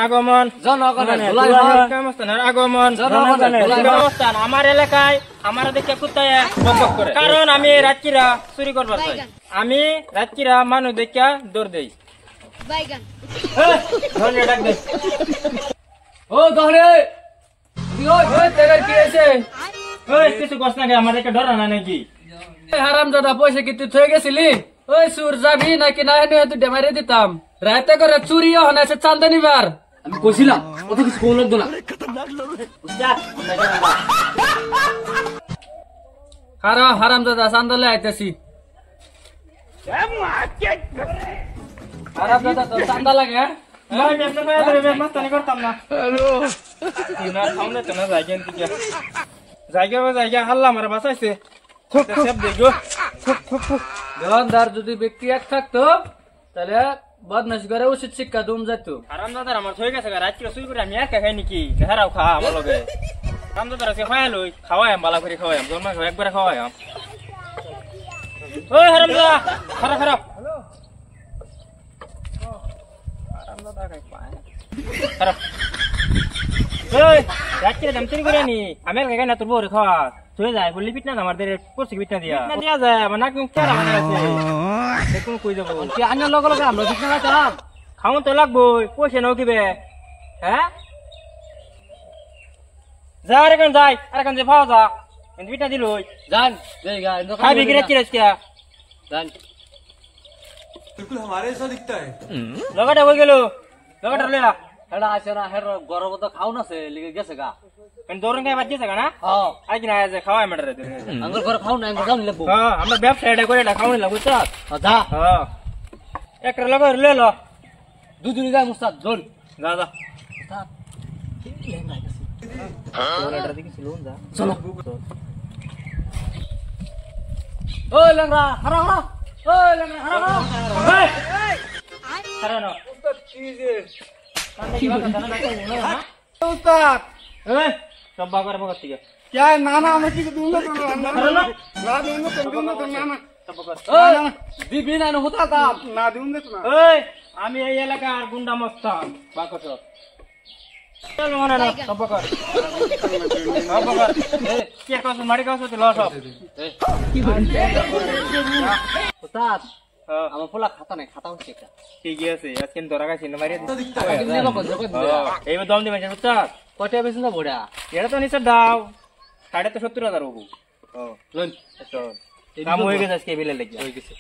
আগমন জনগণের আগমন অবস্থান আমার এলাকায় আমার দেখে কুত্তায় বকবক করে কারণ আমি রাত্রিরা চুরি করবার চাই আমি রাত্রিরা মানুষ দেখে দৌড় দেই কিছু কষ্ট নাকি আমার একটা ডর না নাকি হারাম দাদা পয়সা কি তুই থয়ে গেছিলি ওই সুর যাবি নাকি না তুই ডেমারে দিতাম রাতে করে চুরিও হনাছে চান্দা নিবার আমি কইছিলাম অত কিছু কোন লাগতো না হারাম দাদা চান্দালে আইতেছি হারাম দাদা তোর চান্দা লাগে জায়গা হাল্লা আমার বাঁচাইছে দোকানদার যদি ব্যক্তি এক থাকতো তাহলে বদমাশ করে উচিত শিক্ষা দুম যেত আরাম দাদার আমার হয়ে গেছে রাত্রে শুই করে আমি একা খাই নাকি হেরাও খা আমার লগে আরাম দাদার আজকে খাওয়াই লই খাওয়াইম বালা করে খাওয়াইম জন্মা একবারে খাওয়াইম ওই হারাম দাদা খারাপ খারাপ আরাম দাদা খাই পায় খারাপ ওই রাত্রে দাম চুরি করে নি আমি একা খাই না তোর বউরে খাওয়া তুই যায় বললি পিট না আমাদের পড়ছি পিট না দিয়া দিয়া যায় আমার নাকি কেরা মানে আছে দেখুন কই যাব কি আনার লগে লগে আমরা পিট না খাইতাম খাওন তো লাগবো পয়সা নাও কিবে হ্যাঁ যা রে কোন যাই আরে কোন যে পাওয়া যা কিন্তু পিট না দিলই জান দেই গা খাবি কি রে কি রে জান बिल्कुल हमारे जैसा दिखता है লগটা হই গেল লগটা লেলা হেডা আছে না হের গরব তো খাও না সে লিগে গেছে গা কিন্তু দৌড়ন খাই বাদ গেছে না হ্যাঁ আজ না আজ খাওয়াই মাটারে আঙ্গুর ঘর খাও না আঙ্গুর খাও নিলে হ্যাঁ আমরা ব্যবসা এটা করে এটা খাওয়াই লাগু তো যা হ্যাঁ একটা লগে লে লো দুদিন যায় মুস্তাদ জল যা যা চলো ও লেংরা হারা হারা ও লেংরা হারা হারা উস্তাদ এই সব বাগার বগত থেকে क्या है नाना हमें किसी दूंगा तो ना दूंगा तो नाना দিবি না হতা তা ना दूंगा तो ना এই আমি এই এলাকার গুন্ডা মস্তান বাকস চল মনে না সব বাগার সব বাগার এই কি কাজ মারি কাজ তো লস হতাত আমার পোলা খাতা নাই খাতা হচ্ছে একটা ঠিক আছে আজকে ধরা গেছে না মারিয়া दिखता है এই দম দিবেন উস্তাদ কয়টা বেশি না বড়া এটা তো নিচে দাও 70,000 বাবু লোন কাম হয়ে গেছে আজকে বিলে লেগে হয়ে গেছে